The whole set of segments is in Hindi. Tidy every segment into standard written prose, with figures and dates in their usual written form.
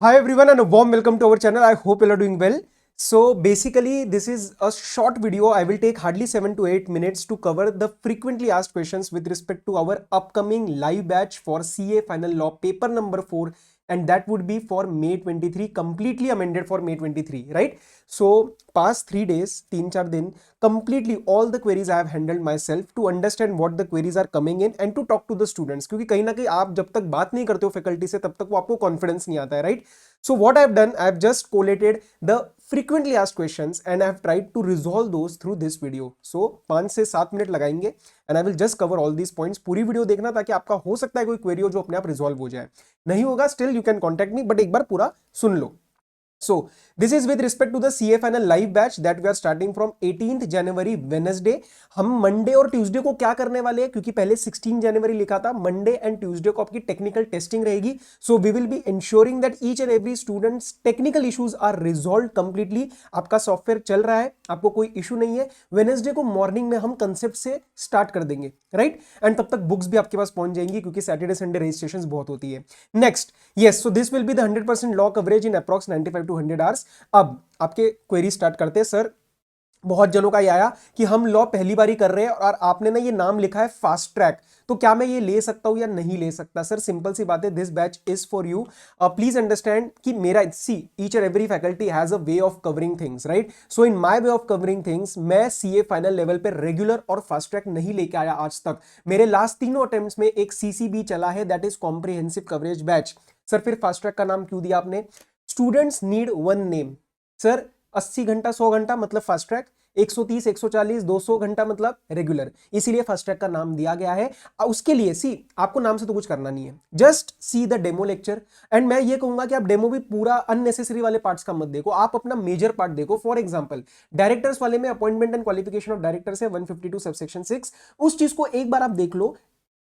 Hi everyone and a warm welcome to our channel. I hope you are doing well. So basically this is a short video. I will take hardly 7 to 8 minutes to cover the frequently asked questions with respect to our upcoming live batch for CA Final Law paper number 4, and that would be for May 23, completely amended for May 23, right? So past 3 days, 3-4 दिन, completely all the queries I have handled myself to understand what the queries are coming in and to talk to the students, क्योंकि कहीं ना कहीं आप जब तक बात नहीं करते हो फैकल्टी से तब तक वो आपको कॉन्फिडेंस नहीं आता है, right? So what I have done, I have just collated the frequently asked questions and I have tried to resolve those through this video. So 5 से 7 मिनट लगाएंगे and I will just cover all these points. पूरी वीडियो देखना ताकि आपका हो सकता है कोई क्वेरी हो जो अपने आप रिजॉल्व हो जाए, नहीं होगा still you can contact me, but एक बार पूरा सुन लो. So this is with respect to the CA final live batch that we are starting from 18th January Wednesday. हम मंडे और ट्यूसडे को क्या करने वाले हैं, क्योंकि पहले 16 जनवरी लिखा था, मंडे एंड ट्यूसडे को आपकी टेक्निकल टेस्टिंग रहेगी. So we will be ensuring that each and every students technical issues are resolve completely. आपका सॉफ्टवेयर चल रहा है, आपको कोई इशू नहीं है. वेडनेसडे को मॉर्निंग में हम कंसेप्ट से स्टार्ट कर देंगे, राइट? एंड तब तक बुक्स भी आपके पास पहुंच जाएंगी, क्योंकि सैटरडे संडे रजिस्ट्रेशन बहुत होती है. Next, yes, so this will be the 100% law coverage in approx 95 to 100 hours. अब आपके क्वेरी स्टार्ट करते हैं. सर, बहुत जनों का ये आया कि हम लॉ पहली बारी कर रहे हैं और आपने ना ये नाम लिखा है फास्ट ट्रैक, तो क्या मैं ये ले सकता हूं या नहीं ले सकता? सर सिंपल सी बात है, this batch is for you. Please understand कि मेरा see each and every faculty has a way of covering things, right? So in my way of covering things, मैं सीए फाइनल लेवल पे रेगुलर और फास्ट ट्रैक नहीं लेके आया आज तक. मेरे लास्ट तीनों अटेम्प्ट्स में एक सीसीबी चला है, that is comprehensive coverage batch. Sir फिर फास्ट ट्रैक का नाम क्यों दिया आपने? Students need one name. Sir 80 घंटा 100 घंटा मतलब फास्ट ट्रैक, 130 140 200 घंटा मतलब रेगुलर, इसीलिए फास्ट ट्रैक का नाम दिया गया है. उसके लिए सी आपको नाम से तो कुछ करना नहीं है, just see the demo lecture. And मैं ये कहूंगा कि आप डेमो भी पूरा अननेसेसरी वाले पार्ट्स का मत देखो, आप अपना मेजर पार्ट देखो. फॉर एग्जांपल डायरेक्टर्स वाले में appointment and qualification of directors है 152 सबसेक्शन 6, उस चीज को एक बार आप देख लो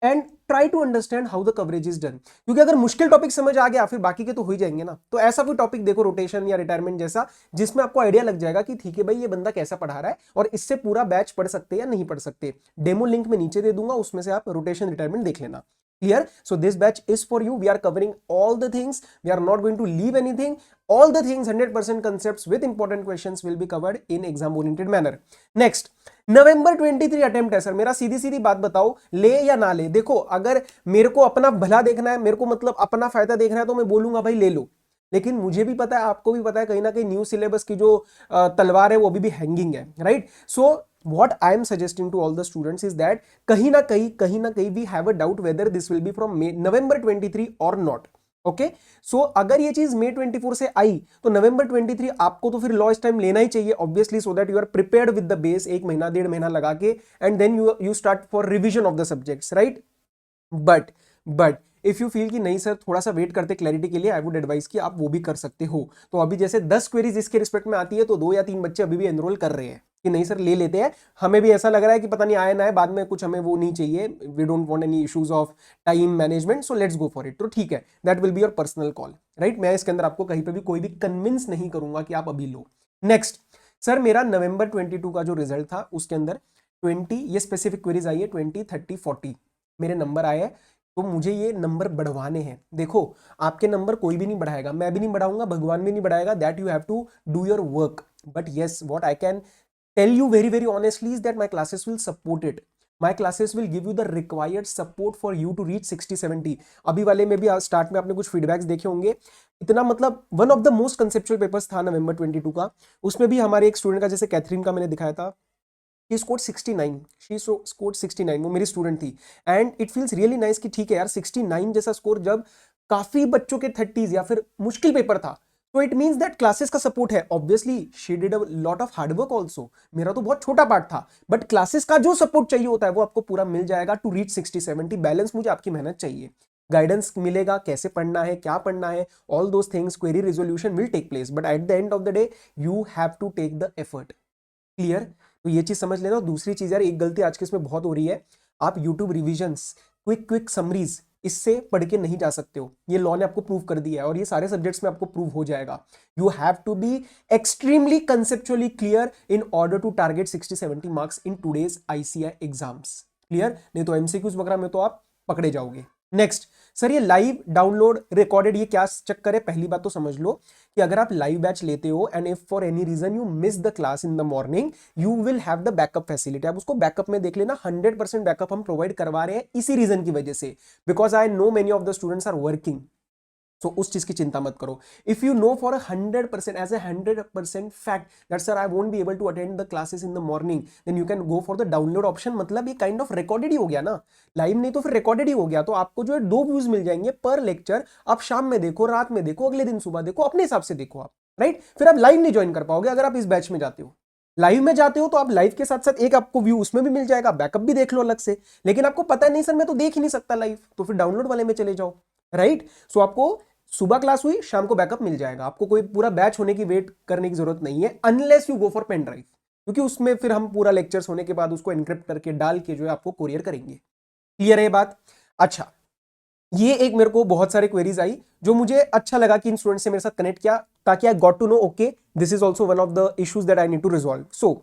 and try to understand how the coverage is done. क्योंकि अगर मुश्किल टॉपिक समझ आ गया फिर बाकी के तो हो ही जाएंगे ना. तो ऐसा कोई टॉपिक देखो, रोटेशन या रिटायरमेंट जैसा, जिसमें आपको आइडिया लग जाएगा कि ठीक है भाई ये बंदा कैसा पढ़ा रहा है और इससे पूरा बैच पढ़ सकते हैं या नहीं पढ़ सकते. डेमो लिंक में नीचे दे दूंगा, उसमें से आप रोटेशन रिटायरमेंट देख लेना. Clear? So this batch is for you. We are covering all the things. We are not going to leave anything. All the things, 100% concepts with important questions will be covered in exam oriented manner. Next, November 23 attempt है. सर मेरा सीधी सीधी बात बताओ, ले या ना ले? देखो, अगर मेरे को अपना भला देखना है, मेरे को मतलब अपना फायदा देखना है, तो मैं बोलूंगा भाई ले लो. लेकिन मुझे भी पता है, आपको भी पता है, कहीं ना कहीं न्यू सिलेबस की जो तलवार है वो अभी भी हैंगिंग है, right? So what I am suggesting to all the students is that कहीं ना कहीं we have a doubt whether this will be from November 23 or not. Okay, सो अगर ये चीज May 24 से आई तो November 23 आपको तो फिर लॉ इस टाइम लेना ही चाहिए, obviously, so that you are prepared with the base, 1 महीना 1.5 महीना लगा के, and then you start for revision of the subjects, right? But if you feel कि नहीं सर थोड़ा सा वेट करते क्लैरिटी के लिए, आई वुड एडवाइस कि आप वो भी कर सकते हो. तो अभी जैसे 10 क्वेरीज इसके रिस्पेक्ट में आती है, तो 2 या 3 बच्चे अभी भी एनरोल कर रहे हैं कि नहीं सर ले लेते हैं. हमें भी ऐसा लग रहा है कि पता नहीं आया ना है, बाद में कुछ हमें वो नहीं चाहिए, we don't want any issues of time management, so let's go for it. तो ठीक है, that will be your personal call, right? मैं इसके अंदर आपको कहीं पे भी कोई भी कन्विंस नहीं करूंगा कि आप अभी लो. नेक्स्ट, सर मेरा नवंबर 22 का जो रिजल्ट था उसके अंदर 20 ये स्पेसिफिक क्वेरीज आई है, 20 30 40 मेरे नंबर आए हैं, तो मुझे ये नंबर बढ़वाने हैं. देखो, आपके नंबर कोई भी नहीं बढ़ाएगा, मैं भी नहीं बढ़ाऊंगा, भगवान भी नहीं बढ़ाएगा, that you have to do your work. But yes, what I can tell you very very honestly is that my classes will support it. My classes will give you the required support for you to reach 60-70. अभी वाले में भी स्टार्ट में आपने कुछ फीडबैक्स देखे होंगे. इतना मतलब one of the most conceptual papers था नवंबर 22 का. उसमें भी हमारे एक स्टूडेंट का, जैसे कैथरीन का मैंने दिखाया था, she scored 69. She scored 69. वो मेरी स्टूडेंट थी. And it feels really nice कि ठीक है यार, 69 जैसा स्कोर जब काफी बच्चों के 30s या फिर मुश्किल पेपर था, तो इट मींस दैट क्लासेस का सपोर्ट है. Obviously she did a lot of hard work also. मेरा तो बहुत छोटा पार्ट था, बट क्लासेस का जो सपोर्ट चाहिए होता है वो आपको पूरा मिल जाएगा टू रीच 60-70. बैलेंस मुझे आपकी मेहनत चाहिए, गाइडेंस मिलेगा, कैसे पढ़ना है, क्या पढ़ना है, all those things, query resolution will take place, but at the end of the day you have to take the effort. Clear? तो ये चीज समझ लेना. दूसरी चीज यार, एक गलती आज के इसमें बहुत हो रही है, आप यूट्यूब रिविजन्स, क्विक समरीज इससे पढ़ के नहीं जा सकते हो. ये लॉ ने आपको प्रूव कर दिया है और ये सारे सब्जेक्ट्स में आपको प्रूव हो जाएगा. You have to be extremely conceptually clear in order to target 60-70 marks in today's ICI exams. Clear? नहीं तो MCQs वगैरह में तो आप पकड़े जाओगे. नेक्स्ट, सर ये लाइव डाउनलोड रिकॉर्डेड ये क्या चक्कर है? पहली बात तो समझ लो कि अगर आप लाइव बैच लेते हो and if for any reason you miss the class in the morning, you will have the backup facility. आप उसको बैकअप में देख लेना, 100% बैकअप हम प्रोवाइड करवा रहे हैं इसी रीजन की वजह से, because I know many of the students are working. So उस चीज की चिंता मत करो। If you know for 100% as a 100% fact that sir I won't be able to attend the classes in the morning, then you can go for the download option. मतलब ये काइंड ऑफ रिकॉर्डेड ही हो गया ना, लाइव नहीं तो फिर रिकॉर्डेड ही हो गया। तो आपको जो है 2 व्यूज मिल जाएंगे पर लेक्चर। आप शाम में देखो, रात में देखो, अगले दिन सुबह देखो, अपने हिसाब से देखो आप, राइट। फिर आप लाइव नहीं ज्वाइन कर पाओगे अगर आप इस बैच में जाते हो। लाइव में जाते हो तो आप लाइव के साथ साथ एक आपको व्यू उसमें भी मिल जाएगा, बैकअप भी देख लो अलग से। लेकिन आपको पता नहीं सर मैं तो देख ही नहीं सकता लाइव, तो फिर डाउनलोड वाले में चले जाओ, राइट। सो आपको सुबह क्लास हुई, शाम को बैकअप मिल जाएगा। आपको कोई पूरा बैच होने की वेट करने की जरूरत नहीं है, unless you go for pen drive, क्योंकि उसमें फिर हम पूरा लेक्चर्स होने के बाद उसको एनक्रिप्ट करके डाल के जो है आपको कोरियर करेंगे। क्लियर है ये बात? अच्छा, ये एक मेरे को बहुत सारे क्वेरीज आई जो मुझे अच्छा लगा कि इन स्टूडेंट से मेरे साथ कनेक्ट किया, ताकि I got to know okay this is also one of the issues that I need to resolve. So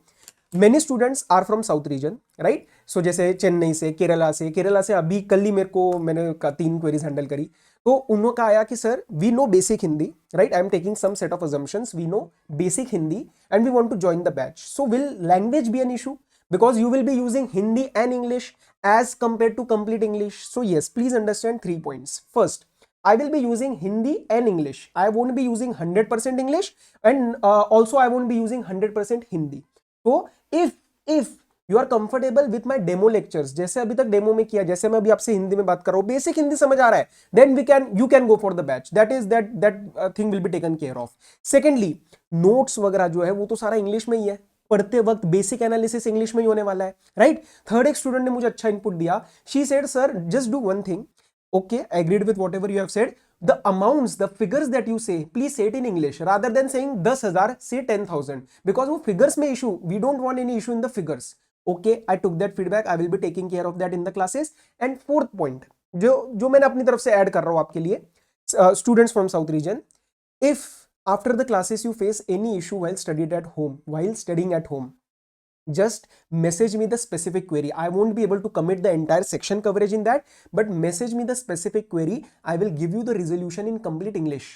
many students are from south region, right. So जैसे चेन्नई से, केरला से अभी कल ही मैंने 3 क्वेरीज हैंडल करी। तो उन्होंने आया कि sir we know basic Hindi, right, I am taking some set of assumptions, we know basic Hindi and we want to join the batch, so will language be an issue because you will be using Hindi and English as compared to complete English? So yes, please understand 3 points. First, I will be using Hindi and English. I won't be using 100% English, and also I won't be using 100% Hindi. So if you are comfortable with my demo lectures, जैसे अभी तक डेमो में किया, जैसे मैं अभी आपसे हिंदी में बात कर रहा हूं, बेसिक हिंदी समझ आ रहा है, then you can go for the batch, that thing will be taken care of. Secondly, notes वगैरह जो है वो तो सारा इंग्लिश में ही है, पढ़ते वक्त बेसिक एनालिसिस इंग्लिश में ही होने वाला है, राइट। थर्ड, एक स्टूडेंट ने मुझे अच्छा इनपुट दिया, she said sir just do one thing, okay, I agreed with whatever you have said, the amounts, the figures that you say, please say it in English rather than saying 10,000, say 10,000, because वो figures में issue, we don't want any issue in the figures. Okay, I took that feedback, I will be taking care of that in the classes. And fourth point जो मैंने अपनी तरफ से ऐड कर रहा हूं आपके लिए, students from south region, if after the classes you face any issue while studying at home, just message me the specific query. I won't be able to commit the entire section coverage in that, but message me the specific query. I will give you the resolution in complete English,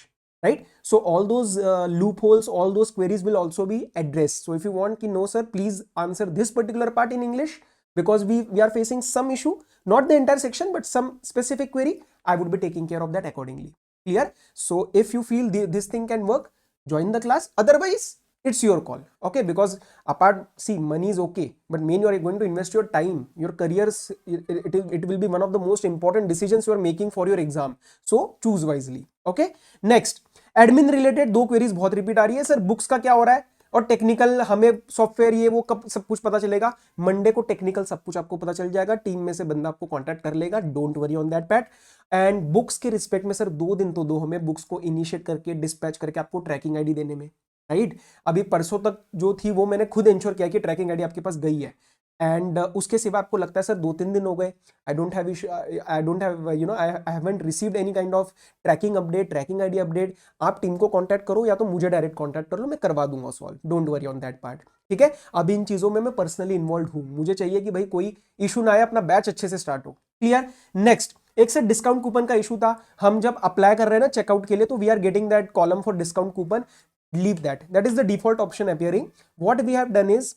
right? So all those loopholes, all those queries will also be addressed. So if you want ki no sir, please answer this particular part in English because we are facing some issue, not the entire section but some specific query, I would be taking care of that accordingly. Clear? So if you feel this thing can work, join the class. Otherwise it's your call, okay? Because apart, see, money is okay, but main you are going to invest your time, your careers, it will be one of the most important decisions you are making for your exam, so choose wisely, okay? Next, admin related 2 queries बहुत रिपीट आ रही है, सर बुक्स का क्या हो रहा है और टेक्निकल हमें सॉफ्टवेयर ये वो कब सब कुछ पता चलेगा? मंडे को टेक्निकल सब कुछ आपको पता चल जाएगा, टीम में से बंदा आपको कांटेक्ट कर लेगा, don't worry on that PAT. And books के रिस्पेक्ट में सर 2 दिन तो दो हमें बुक्स को इनिशिएट करके डिस्पैच करके आपको ट्रैकिंग आईडी देने में, राइट। अभी परसों तक जो थी वो मैंने खुद इंश्योर किया कि ट्रैकिंग आईडी आपके पास गई है। एंड उसके सिवा आपको लगता है सर 2-3 दिन हो गए, I don't have you know I haven't received any kind of tracking update, tracking ID update, आप टीम को कांटेक्ट करो या तो मुझे डायरेक्ट कांटेक्ट कर लो, मैं करवा दूंगा solve, don't worry on that part, ठीक है। अभी इन चीजों में मैं पर्सनली इन्वॉल्व हूं, मुझे चाहिए कि भाई कोई इशू ना आए, अपना बैच अच्छे से स्टार्ट हो। क्लियर? नेक्स्ट, एक से डिस्काउंट कूपन का इशू था, हम जब अप्लाई कर रहे हैं ना चेकआउट के लिए, तो we are getting that column for discount coupon, leave that is the default option appearing. What we have done is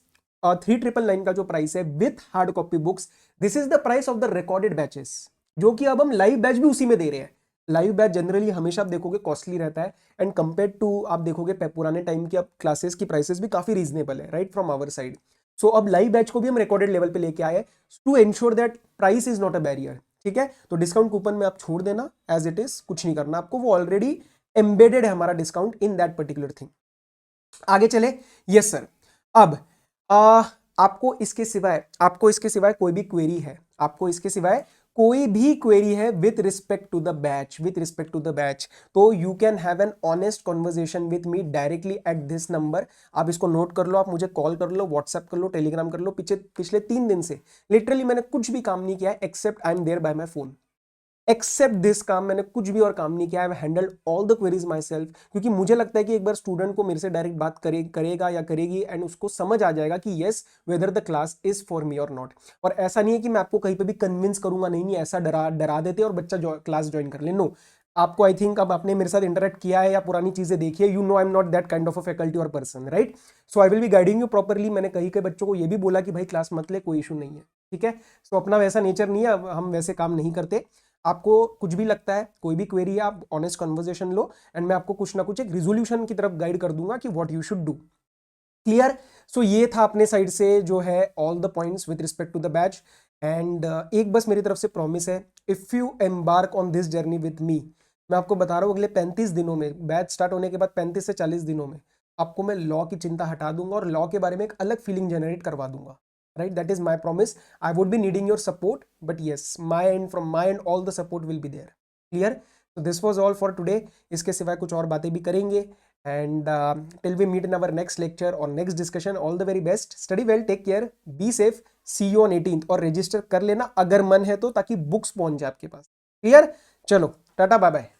3999 का जो प्राइस है with hard copy books, this is the price of the recorded batches, जो कि अब हम लाइव बैच भी उसी में दे रहे हैं। लाइव बैच जनरली हमेशा आप देखोगे कॉस्टली रहता है, एंड कंपेयर टू आप देखोगे पुराने टाइम की अब क्लासेस की प्राइसेस भी काफी रीजनेबल है, राइट, फ्रॉम आवर साइड। सो अब लाइव बैच को भी हम रिकॉर्डेड लेवल पे लेके आए to ensure that price is not a barrier, ठीक है। तो डिस्काउंट कूपन में आप छोड़ देना एज इट इज, कुछ नहीं करना आपको, वो ऑलरेडी एम्बेडेड है हमारा discount in that particular thing. आगे चले, यस सर। अब आपको इसके सिवाय कोई भी क्वेरी है, आपको इसके सिवाय कोई भी क्वेरी है with respect to the batch, तो you can have an honest conversation with me directly at this number. आप इसको नोट कर लो, आप मुझे कॉल कर लो, व्हाट्सएप कर लो, टेलीग्राम कर लो। पिछले 3 दिन से लिटरली मैंने कुछ भी काम नहीं किया है except I am there by my phone, except this काम मैंने कुछ भी और काम नहीं किया। I have handled all the queries myself, क्योंकि मुझे लगता है कि एक बार स्टूडेंट को मेरे से डायरेक्ट बात करेगा या करेगी एंड उसको समझ आ जाएगा कि yes whether the class is for me और नॉट। और ऐसा नहीं है कि मैं आपको कहीं पे भी कन्विंस करूंगा, नहीं नहीं ऐसा डरा देते और बच्चा क्लास ज्वाइन कर ले, नो। आपको आई थिंक अब आपने मेरे साथ इंटरेक्ट किया है या पुरानी चीजें देखी है, you know I am not that kind of a faculty और person, right. So I will be guiding you properly. मैंने कई कई बच्चों को ये भी बोला कि भाई क्लास मत ले, कोई इशू नहीं है, ठीक है। सो अपना वैसा नेचर नहीं है, हम वैसे काम नहीं करते। आपको कुछ भी लगता है, कोई भी क्वेरी है, आप ऑनेस्ट कन्वर्सेशन लो एंड मैं आपको कुछ ना कुछ एक रिजोल्यूशन की तरफ गाइड कर दूंगा कि what you should do. Clear. So ये था अपने साइड से जो है all the points with respect to the batch. And एक बस मेरी तरफ से प्रॉमिस है, if you embark on this journey with me, मैं आपको बता रहा हूँ अगले 35 दिनों में, बैच स्टार्ट होने के बाद 35 से 40 दिनों में आपको मैं लॉ की चिंता हटा दूंगा और लॉ के बारे में एक अलग फीलिंग जनरेट करवा दूंगा, right. That is my promise. I would be needing your support, but yes my end from my end all the support will be there. Clear. तो this was all for today. इसके सिवाय कुछ और बातें भी करेंगे। And till we meet in our next lecture or next discussion, all the very best. Study well, take care, be safe. See you on 18th और रजिस्टर कर लेना अगर मन है तो, ताकि बुक्स पहुंच जाए आपके पास। क्लियर। चलो टाटा बाय बाय।